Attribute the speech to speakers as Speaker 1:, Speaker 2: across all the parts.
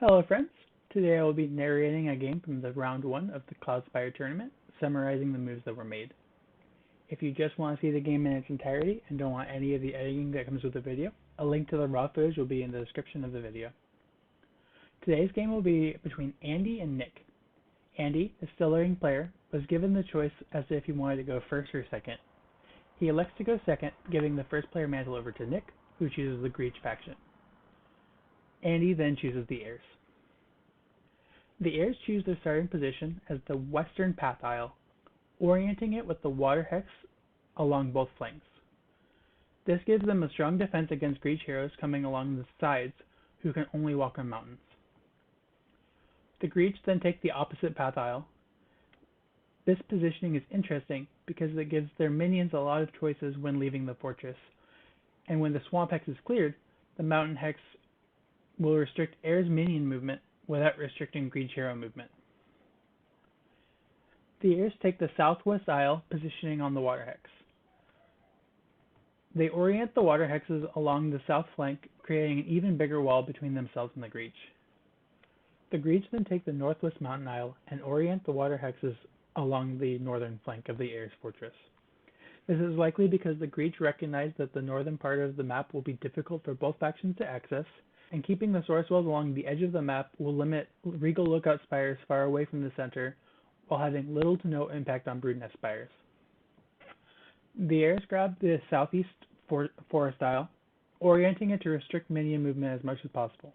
Speaker 1: Hello friends, today I will be narrating a game from the round 1 of the Cloudspire tournament, summarizing the moves that were made. If you just want to see the game in its entirety and don't want any of the editing that comes with the video, a link to the raw footage will be in the description of the video. Today's game will be between Andy and Nick. Andy, a still learning player, was given the choice as to if he wanted to go first or second. He elects to go second, giving the first player mantle over to Nick, who chooses the Griege faction. Andy then chooses the Heirs. The Heirs choose their starting position as the western path aisle, orienting it with the water hex along both flanks. This gives them a strong defense against Griege heroes coming along the sides who can only walk on mountains. The Griege then take the opposite path aisle. This positioning is interesting because it gives their minions a lot of choices when leaving the fortress, and when the swamp hex is cleared, the mountain hex will restrict Heirs minion movement without restricting Griege hero movement. The Heirs take the southwest aisle, positioning on the water hex. They orient the water hexes along the south flank, creating an even bigger wall between themselves and the Griege. The Griege then take the northwest mountain aisle and orient the water hexes along the northern flank of the Heirs fortress. This is likely because the Griege recognize that the northern part of the map will be difficult for both factions to access, and keeping the source wells along the edge of the map will limit regal lookout spires far away from the center, while having little to no impact on brood nest spires. The Heirs grab the southeast forest aisle, orienting it to restrict minion movement as much as possible.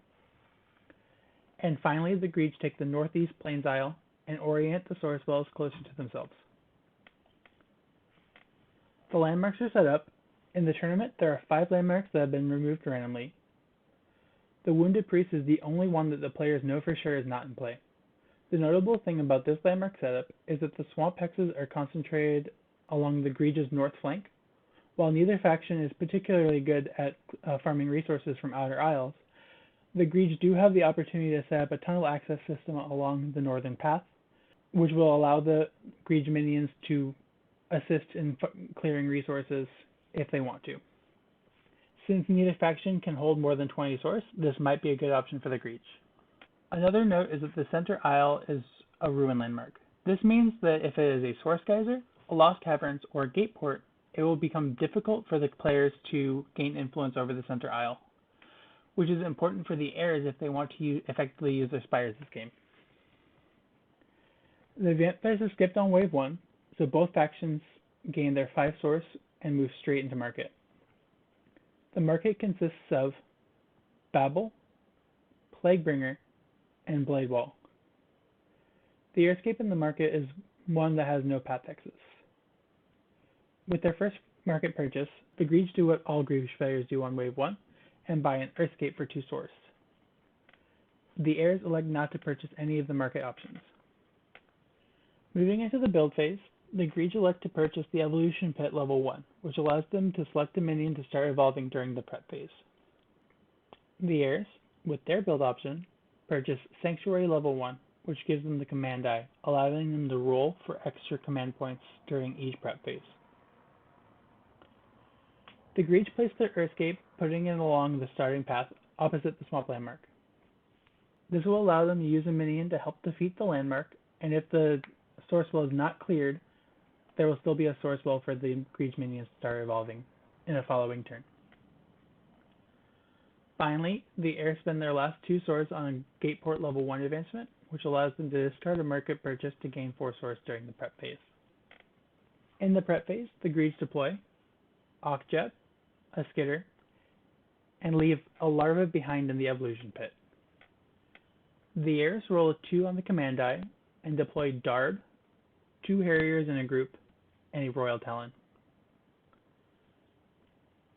Speaker 1: And finally, the Griege take the northeast plains aisle and orient the source wells closer to themselves. The landmarks are set up. In the tournament, there are 5 landmarks that have been removed randomly. The Wounded Priest is the only one that the players know for sure is not in play. The notable thing about this landmark setup is that the swamp hexes are concentrated along the Griege's north flank. While neither faction is particularly good at farming resources from outer isles, the Griege do have the opportunity to set up a tunnel access system along the northern path, which will allow the Griege minions to assist in clearing resources if they want to. Since neither faction can hold more than 20 source, this might be a good option for the Griege. Another note is that the center aisle is a ruin landmark. This means that if it is a source geyser, a lost caverns, or a gate port, it will become difficult for the players to gain influence over the center aisle, which is important for the Heirs if they want to effectively use their spires this game. The vampires are skipped on wave 1, so both factions gain their 5 source and move straight into market. The market consists of Babel, Plaguebringer, and Bladewall. The airscape in the market is one that has no path hexes. With their first market purchase, the Griege do what all Griege players do on wave 1 and buy an Earthscape for 2 source. The Heirs elect not to purchase any of the market options. Moving into the build phase, the Griege elect to purchase the Evolution Pit level 1, which allows them to select a minion to start evolving during the prep phase. The Heirs, with their build option, purchase Sanctuary level 1, which gives them the command die, allowing them to roll for extra command points during each prep phase. The Griege place their Earthscape, putting it along the starting path opposite the swamp landmark. This will allow them to use a minion to help defeat the landmark, and if the source well is not cleared, there will still be a source well for the Griege minions to start evolving in a following turn. Finally, the Heirs spend their last 2 swords on a Gateport level 1 advancement, which allows them to discard a market purchase to gain 4 swords during the prep phase. In the prep phase, the Griege deploy Ocjeb, a Skitter, and leave a larva behind in the Evolution Pit. The Heirs roll a 2 on the command die and deploy Darb, 2 Harriers in a group, and a Royal Talon.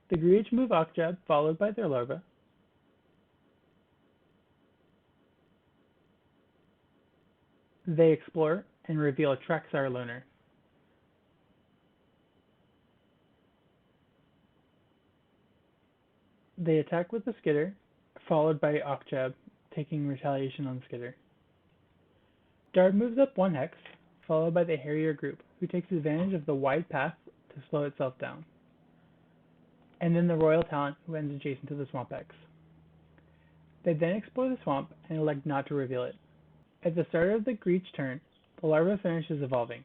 Speaker 1: The Griege move Ocjeb, followed by their larva. They explore and reveal a Traxar Loner. They attack with the Skitter, followed by Ocjeb, taking retaliation on Skitter. Darb moves up 1 hex, followed by the Harrier group, who takes advantage of the wide path to slow itself down. And then the Royal Talon, who ends adjacent to the Swamp Hex. They then explore the swamp and elect not to reveal it. At the start of the Griege turn, the larva finishes evolving.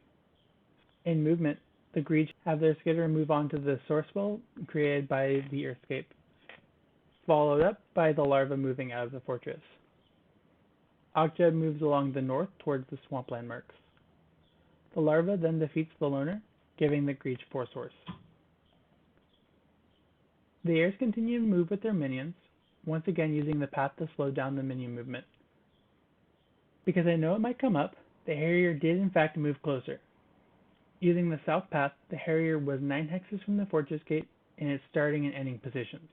Speaker 1: In movement, the Griege have their skidder move on to the source well created by the earthscape, followed up by the larva moving out of the fortress. Ocjeb moves along the north towards the swamp landmarks. The larva then defeats the loner, giving the Griege 4 source. The heirs continue to move with their minions, once again using the path to slow down the minion movement. Because I know it might come up, the Harrier did in fact move closer. Using the south path, the Harrier was 9 hexes from the fortress gate in its starting and ending positions.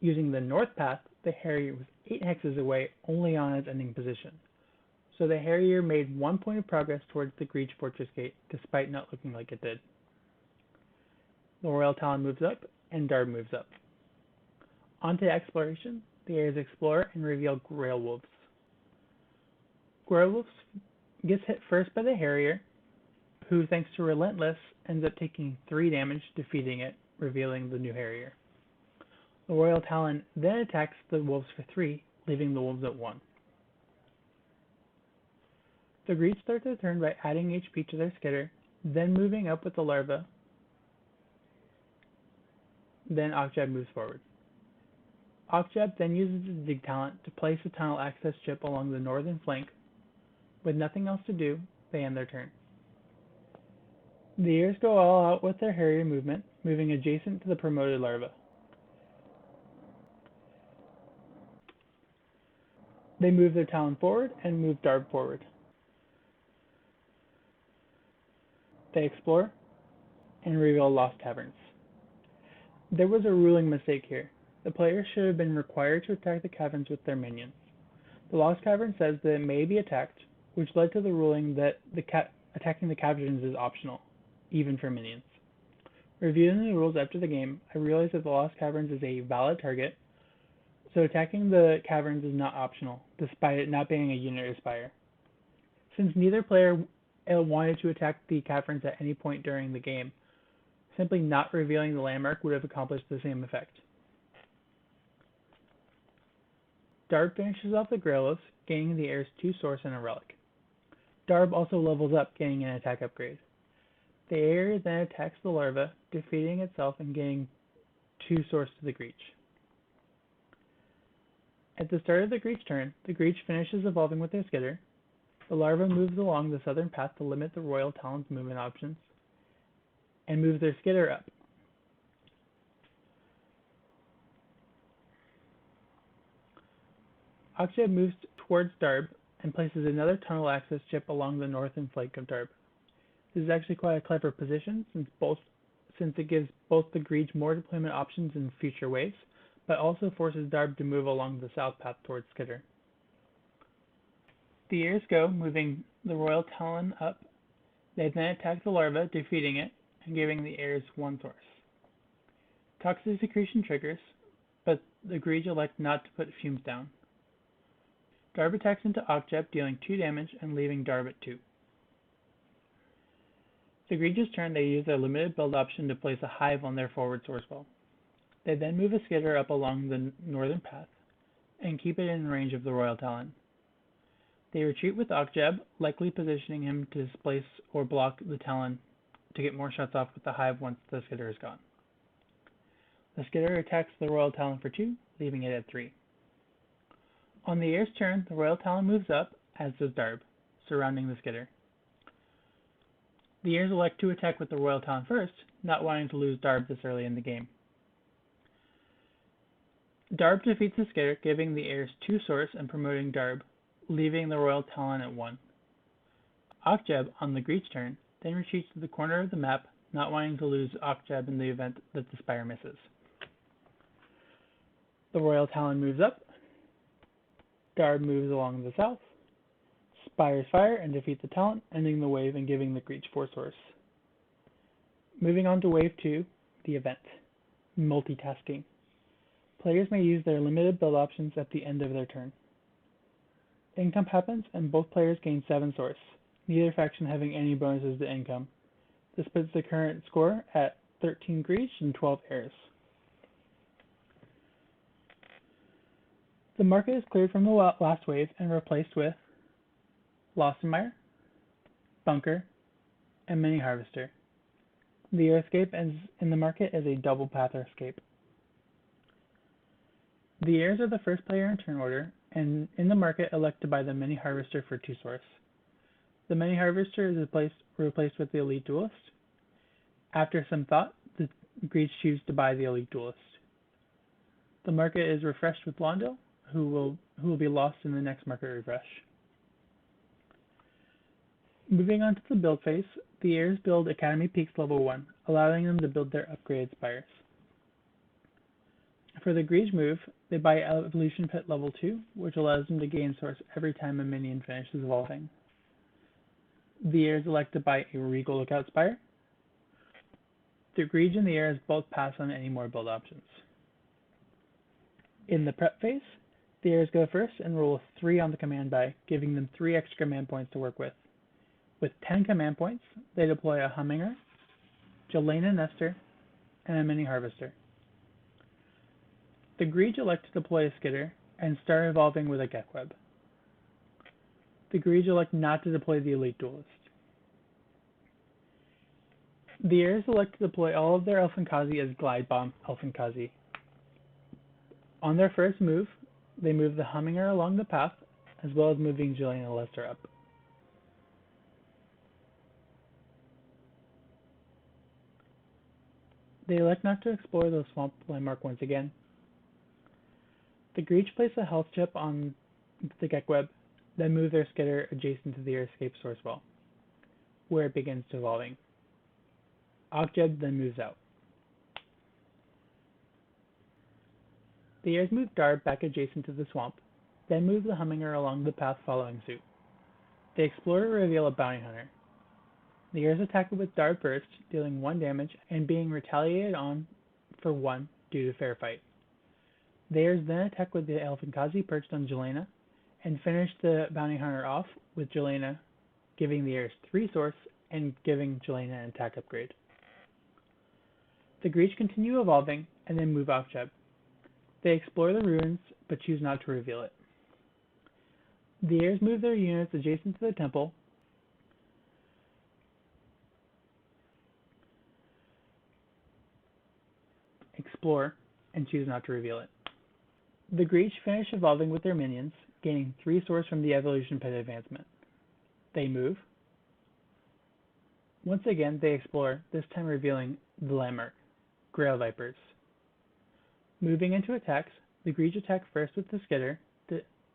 Speaker 1: Using the north path, the Harrier was 8 hexes away only on its ending position. So the Harrier made 1 point of progress towards the Griege fortress gate, despite not looking like it did. The Royal Talon moves up, and Darb moves up. On to exploration, the heirs explore and reveal Grail Wolves. Grail Wolves gets hit first by the Harrier, who, thanks to Relentless, ends up taking 3 damage, defeating it, revealing the new Harrier. The Royal Talon then attacks the wolves for 3, leaving the wolves at 1. The Griege start their turn by adding HP to their skitter, then moving up with the larva. Then Ocjeb moves forward. Ocjeb then uses his dig talent to place a tunnel access chip along the northern flank. With nothing else to do, they end their turn. The heirs go all out with their Harrier movement, moving adjacent to the promoted larva. They move their Talon forward and move Darb forward. They explore and reveal Lost Caverns. There was a ruling mistake here. The players should have been required to attack the caverns with their minions. The Lost Cavern says that it may be attacked, which led to the ruling that attacking the caverns is optional, even for minions. Reviewing the rules after the game, I realized that the Lost Caverns is a valid target, so attacking the caverns is not optional, despite it not being a unit Aspire. Since neither player wanted to attack the caverns at any point during the game, simply not revealing the landmark would have accomplished the same effect. Darb finishes off the Grailus, gaining the heirs 2 source and a relic. Darb also levels up, gaining an attack upgrade. The heir then attacks the larva, defeating itself and gaining 2 source to the Griege. At the start of the Griege turn, the Griege finishes evolving with their skitter. The larva moves along the southern path to limit the Royal Talon's movement options, and moves their skitter up. Ocjeb moves towards Darb and places another tunnel access chip along the northern flank of Darb. This is actually quite a clever position since it gives both the Griege more deployment options in future waves, but also forces Darb to move along the south path towards Skitter. The heirs go, moving the Royal Talon up. They then attack the larva, defeating it, and giving the heirs 1 source. Toxic secretion triggers, but the Griege elect not to put fumes down. Darb attacks into Ocjeb, dealing 2 damage and leaving Darb at 2. The Griege's turn, they use their limited build option to place a hive on their forward source wall. They then move a skitter up along the northern path and keep it in range of the Royal Talon. They retreat with Ocjeb, likely positioning him to displace or block the Talon to get more shots off with the hive once the skitter is gone. The skitter attacks the Royal Talon for 2, leaving it at 3. On the heir's turn, the Royal Talon moves up, as does Darb, surrounding the skitter. The heirs elect to attack with the Royal Talon first, not wanting to lose Darb this early in the game. Darb defeats the skitter, giving the heirs 2 source and promoting Darb, leaving the Royal Talon at 1. Ocjeb, on the Griege turn, then retreats to the corner of the map, not wanting to lose Ocjeb in the event that the Spire misses. The Royal Talon moves up. Darb moves along the south. Spires fire and defeat the Talon, ending the wave and giving the Griege 4 source. Moving on to Wave 2, the event. Multitasking. Players may use their limited build options at the end of their turn. Income happens and both players gain 7 source, neither faction having any bonuses to income. This puts the current score at 13 Griege and 12 heirs. The market is cleared from the last wave and replaced with Cloudspire, Bunker, and Mini Harvester. The Earthscape in the market is a double path Earthscape. The Heirs are the first player in turn order, and in the market elect to buy the Mini Harvester for 2 source. The Mini Harvester is replaced with the Elite Duelist. After some thought, the Griege choose to buy the Elite Duelist. The market is refreshed with Londo, who will be lost in the next market refresh. Moving on to the build phase, the Heirs build Academy Peaks level 1, allowing them to build their upgraded spires. For the Griege move, they buy Evolution Pit level 2, which allows them to gain source every time a minion finishes evolving. The Heirs elect to buy a Regal Lookout Spire. The Griege and the Heirs both pass on any more build options. In the prep phase, the Heirs go first and roll 3 on the command die, giving them 3 extra command points to work with. With 10 command points, they deploy a Humminger, Jelena Nestor, and a Mini Harvester. The Griege elect to deploy a Skitter and start evolving with a Gekweb. The Griege elect not to deploy the Elite Duelist. The Heirs elect to deploy all of their Elfinkazi as Glide Bomb Elfinkazi. On their first move, they move the Humminger along the path, as well as moving Jelena Lester up. They elect not to explore the swamp landmark once again. The Griege place a health chip on the Gekweb, then move their Skitter adjacent to the Earthscape source wall, where it begins to evolving. Ogjeb then moves out. The Heirs move Darb back adjacent to the swamp, then move the Humminger along the path following suit. They explore to reveal a Bounty Hunter. The Heirs attack with Darb first, dealing 1 damage and being retaliated on for 1 due to fair fight. The Heirs then attack with the Elfinkazi perched on Jelena, and finish the Bounty Hunter off with Jelena, giving the Heirs 3 source and giving Jelena an attack upgrade. The Griege continue evolving and then move Ogjeb. They explore the ruins but choose not to reveal it. The Heirs move their units adjacent to the temple, explore, and choose not to reveal it. The Griege finish evolving with their minions, gaining 3 source from the Evolution Pit advancement. They move. Once again, they explore, this time revealing the landmark, Grail Vipers. Moving into attacks, the Griege attack first with the Skitter,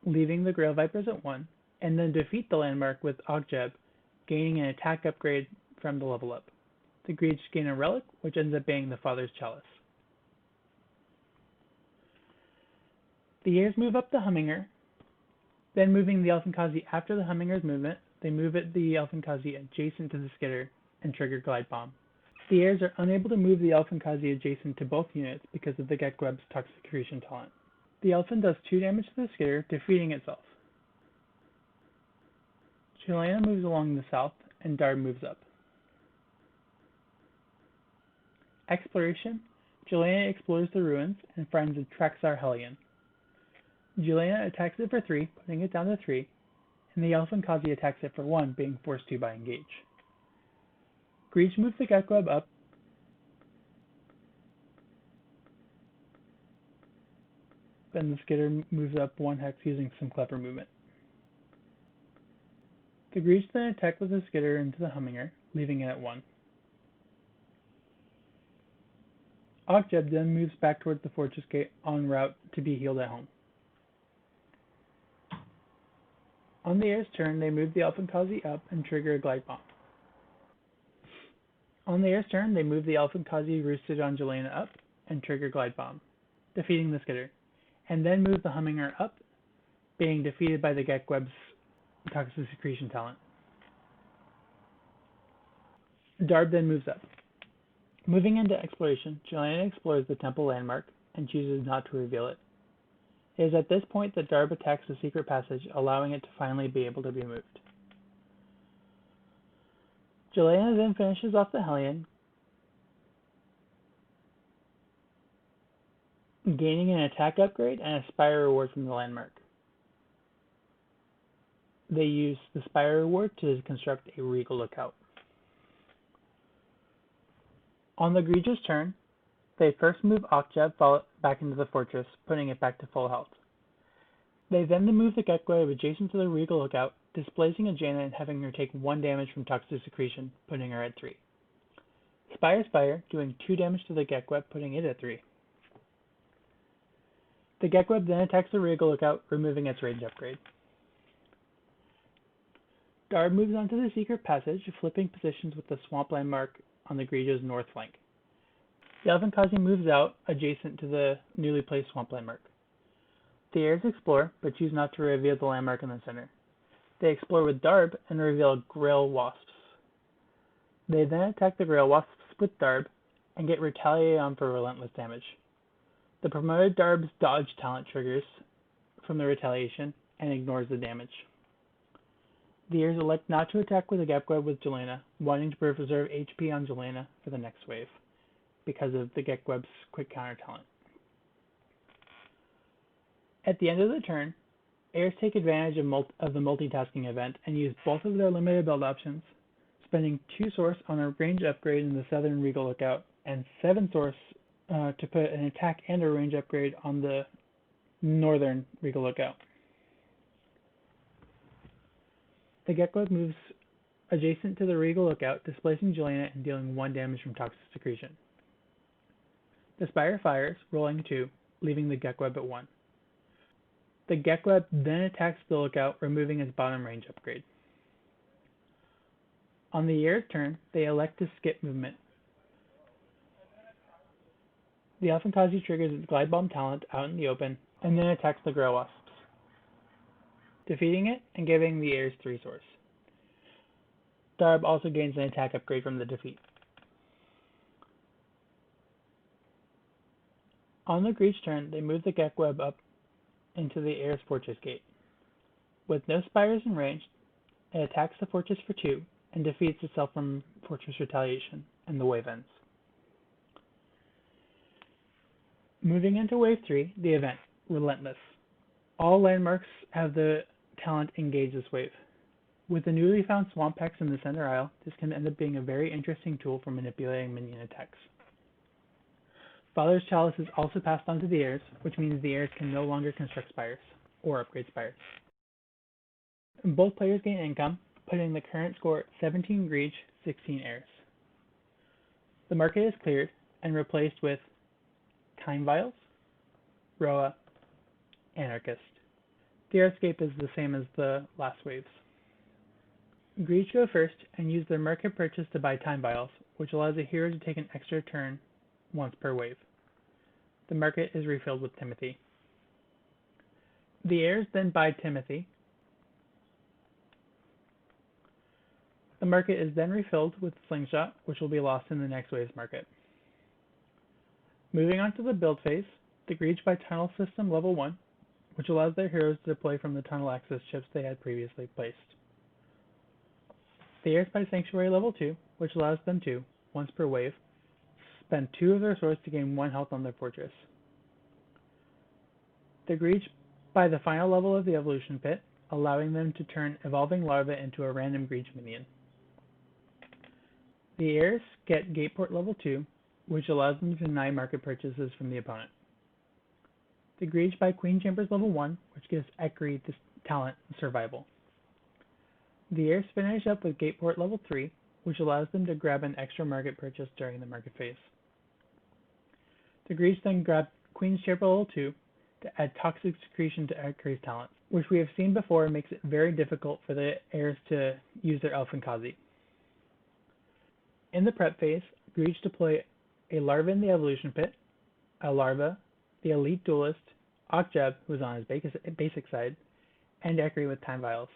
Speaker 1: leaving the Grail Vipers at 1, and then defeat the landmark with Ogjeb, gaining an attack upgrade from the level up. The Griege gain a relic, which ends up being the Father's Chalice. The Heirs move up the Humminger, then moving the Elfinkazi after the Humminger's movement, they move the Elfinkazi adjacent to the Skitter and trigger Glide Bomb. The Heirs are unable to move the Elfinkazi adjacent to both units because of the Gekweb's Toxic Accretion talent. The Elfin does 2 damage to the Skitter, defeating itself. Jelena moves along the south, and Darb moves up. Exploration, Jelena explores the ruins and finds a Traxar Hellion. Jelena attacks it for 3, putting it down to 3, and the Elfinkazi attacks it for 1, being forced to by Engage. Griege moves the Gekweb up, then the Skitter moves up 1 hex using some clever movement. The Griege then attack with the Skitter into the Humminger, leaving it at 1. Ogjeb then moves back towards the Fortress Gate en route to be healed at home. On the Heirs' turn, they move the Elfinkazi up and trigger a Glide Bomb. On the Heirs' turn, they move the Elfinkazi roosted on Jelena up and trigger Glide Bomb, defeating the Skitter, and then move the Humminger up, being defeated by the Gekweb's Toxic Secretion talent. Darb then moves up. Moving into exploration, Jelena explores the temple landmark and chooses not to reveal it. It is at this point that Darb attacks the secret passage, allowing it to finally be able to be moved. Jelena then finishes off the Hellion, gaining an attack upgrade and a Spire reward from the landmark. They use the Spire reward to construct a Regal Lookout. On the Griege's turn, they first move Okjeb back into the fortress, putting it back to full health. They then move the Getweb adjacent to the Regal Lookout, displacing a Jaina and having her take 1 damage from Toxic Secretion, putting her at 3. Spire, doing 2 damage to the Getweb, putting it at 3. The Getweb then attacks the Regal Lookout, removing its range upgrade. Darb moves onto the secret passage, flipping positions with the swamp landmark on the Griege's north flank. The Elfinkazi moves out, adjacent to the newly placed swamp landmark. The Heirs explore, but choose not to reveal the landmark in the center. They explore with Darb and reveal Grail Wasps. They then attack the Grail Wasps with Darb and get Retaliate on for relentless damage. The promoted Darb's dodge talent triggers from the retaliation and ignores the damage. The Heirs elect not to attack with the Getweb with Jelena, wanting to preserve HP on Jelena for the next wave, because of the Getweb's quick counter talent. At the end of the turn, Heirs take advantage of the multitasking event and use both of their limited build options, spending 2 source on a range upgrade in the Southern Regal Lookout and 7 source to put an attack and a range upgrade on the Northern Regal Lookout. The Getweb moves adjacent to the Regal Lookout, displacing Jelena and dealing 1 damage from Toxic Secretion. The Spire fires, rolling 2, leaving the Getweb at 1. The Getweb then attacks the Lookout, removing its bottom range upgrade. On the Heir's turn, they elect to skip movement. The Elfinkazi triggers its Glide Bomb talent out in the open, and then attacks the Grail Wasps, defeating it and giving the Heirs 3 source. Darb also gains an attack upgrade from the defeat. On the Griege turn, they move the Getweb up into the Heirs Fortress Gate. With no Spires in range, it attacks the fortress for 2 and defeats itself from Fortress Retaliation, and the wave ends. Moving into Wave 3, the event, Relentless. All landmarks have the talent Engage this wave. With the newly found Swamp Hex in the center aisle, this can end up being a very interesting tool for manipulating minion attacks. Father's Chalice is also passed on to the Heirs, which means the Heirs can no longer construct Spires, or upgrade Spires. Both players gain income, putting the current score at 17 Griege, 16 Heirs. The market is cleared and replaced with Time Vials, Roa, Anarchist. The Earthscape is the same as the last waves. Griege go first and use their market purchase to buy Time Vials, which allows a hero to take an extra turn once per wave. The market is refilled with Timothy. The Heirs then buy Timothy. The market is then refilled with Slingshot, which will be lost in the next wave's market. Moving on to the build phase, the Griege buy Tunnel System level 1, which allows their heroes to deploy from the tunnel access chips they had previously placed. The Heirs buy Sanctuary level 2, which allows them to, once per wave, spend 2 of their swords to gain 1 health on their fortress. The Griege buy the final level of the Evolution Pit, allowing them to turn Evolving Larva into a random Griege minion. The Heirs get Gateport level 2, which allows them to deny market purchases from the opponent. The Griege buy Queen Chambers level 1, which gives Ekri the talent Survival. The Heirs finish up with Gateport level 3, which allows them to grab an extra market purchase during the market phase. The Griege then grab Queen's Chamber level 2 to add Toxic Secretion to Ekri's talent, which we have seen before makes it very difficult for the Heirs to use their Elfinkazi. In the prep phase, Griege deploy a Larva in the Evolution Pit, a Larva, the Elite Duelist, Okjeb, who is on his basic side, and Ekri with Time Vials.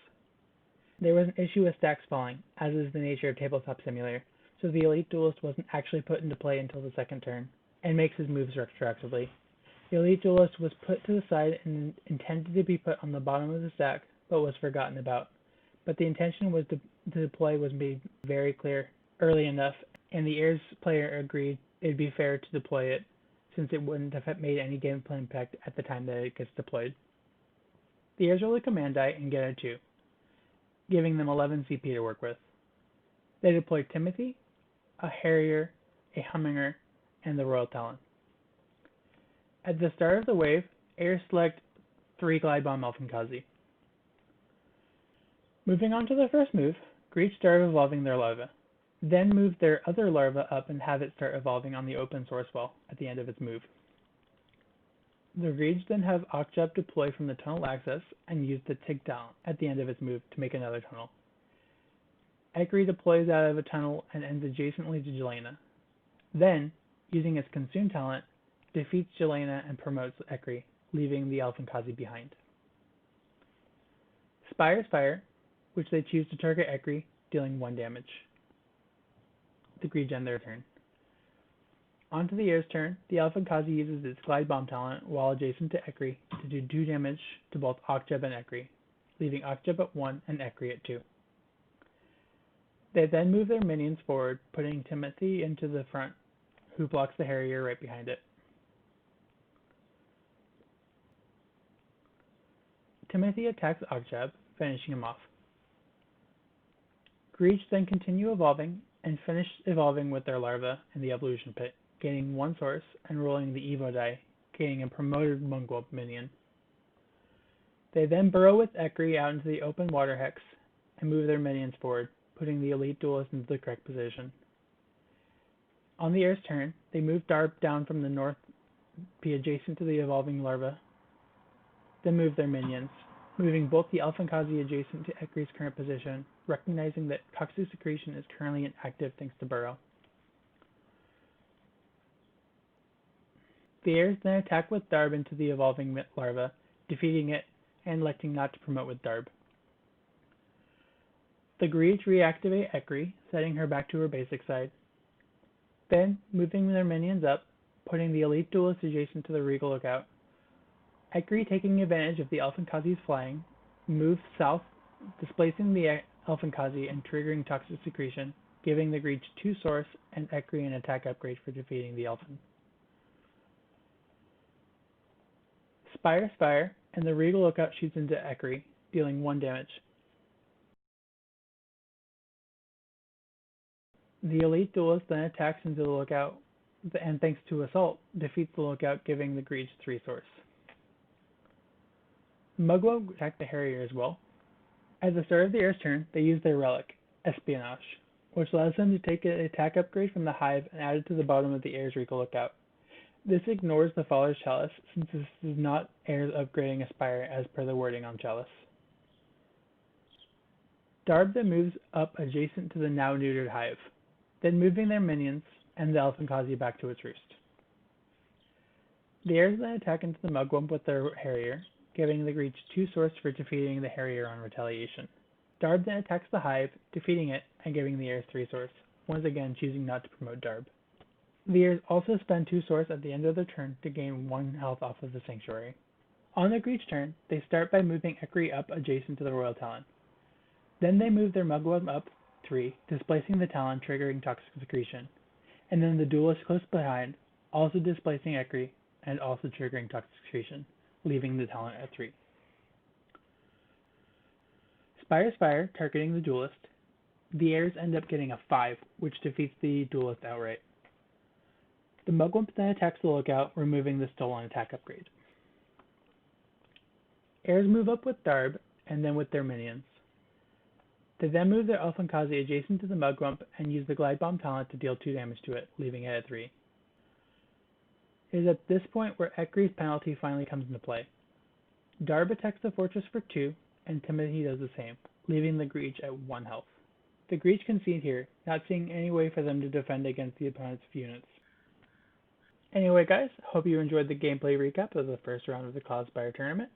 Speaker 1: There was an issue with stacks falling, as is the nature of Tabletop Simulator, so the Elite Duelist wasn't actually put into play until the second turn, and makes his moves retroactively. The Elite Duelist was put to the side and intended to be put on the bottom of the stack, but was forgotten about. But the intention was to deploy was made very clear early enough, and the Heirs player agreed it'd be fair to deploy it, since it wouldn't have made any gameplay impact at the time that it gets deployed. The Heirs roll a command die and get a 2, giving them 11 CP to work with. They deploy Timothy, a Harrier, a Humminger, and the Royal Talon. At the start of the wave, Heirs select 3 Glide Bomb Elfinkazi. Moving on to the first move, Griege start evolving their larva, then move their other larva up and have it start evolving on the open source well at the end of its move. The Griege then have Ocjeb deploy from the tunnel access and use the Tig talent at the end of its move to make another tunnel. Ekri deploys out of a tunnel and ends adjacently to Jelena. Then, using its Consume talent, defeats Jelena and promotes Ekri, leaving the Elfinkazi behind. Spires fire, which they choose to target Ekri, dealing 1 damage. The Griege end their turn. Onto the Heirs' turn, the Elfinkazi uses its Glide Bomb talent while adjacent to Ekri to do 2 damage to both Ocjeb and Ekri, leaving Ocjeb at 1 and Ekri at 2. They then move their minions forward, putting Timothy into the front, who blocks the Harrier right behind it. Timothy attacks Ocjeb, finishing him off. Griege then continue evolving and finish evolving with their larva in the evolution pit, gaining 1 source and rolling the Evo die, gaining a promoted Mungwump minion. They then burrow with Ekri out into the open water hex and move their minions forward, putting the elite duelist into the correct position. On the Heirs' turn, they move Darb down from the north, be adjacent to the evolving larva, then move their minions, moving both the Elfinkazi adjacent to Ekri's current position, recognizing that toxic secretion is currently inactive thanks to Burrow. The Heirs then attack with Darb into the evolving larva, defeating it and electing not to promote with Darb. The Griege reactivate Ekri, setting her back to her basic side. Then, moving their minions up, putting the elite duelist adjacent to the Regal Lookout. Ekri, taking advantage of the Elfinkazi's flying, moves south, displacing the Elfinkazi and triggering toxic secretion, giving the Griege 2 source and Ekri an attack upgrade for defeating the Elfin. Spires fire, and the Regal Lookout shoots into Ekri, dealing 1 damage. The elite duelist then attacks into the Lookout, and thanks to Assault, defeats the Lookout, giving the Griege 3 source. Mugwump attack the Harrier as well. At the start of the Heirs' turn, they use their relic, Espionage, which allows them to take an attack upgrade from the Hive and add it to the bottom of the Heirs' Regal Lookout. This ignores the Faller's Chalice, since this is not Heirs upgrading a Spire as per the wording on Chalice. Darb then moves up adjacent to the now neutered Hive, then moving their minions and the Elfinkazi back to its roost. The Heirs then attack into the Mugwump with their Harrier, giving the Griege 2 source for defeating the Harrier on retaliation. Darb then attacks the Hive, defeating it and giving the Heirs 3 source, once again choosing not to promote Darb. The Heirs also spend 2 source at the end of their turn to gain 1 health off of the Sanctuary. On the Griege turn, they start by moving Ekri up adjacent to the Royal Talon. Then they move their Mugwump up 3, displacing the Talon, triggering toxic secretion, and then the Duelist close behind, also displacing Ekri and also triggering toxic secretion, leaving the Talon at 3. Spires fire, targeting the Duelist. The Heirs end up getting a 5, which defeats the Duelist outright. The Mugwump then attacks the Lookout, removing the stolen attack upgrade. Heirs move up with Darb, and then with their minions. They then move their Elfinkazi adjacent to the Mugwump and use the Glide Bomb talent to deal 2 damage to it, leaving it at 3. It is at this point where Ekri's penalty finally comes into play. Darb attacks the fortress for 2, and Timothy does the same, leaving the Griege at 1 health. The Griege concede here, not seeing any way for them to defend against the opponent's units. Anyway guys, hope you enjoyed the gameplay recap of the first round of the Cloudspire tournament.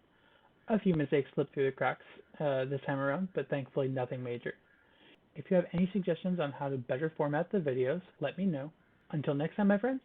Speaker 1: A few mistakes slipped through the cracks this time around, but thankfully nothing major. If you have any suggestions on how to better format the videos, let me know. Until next time my friends,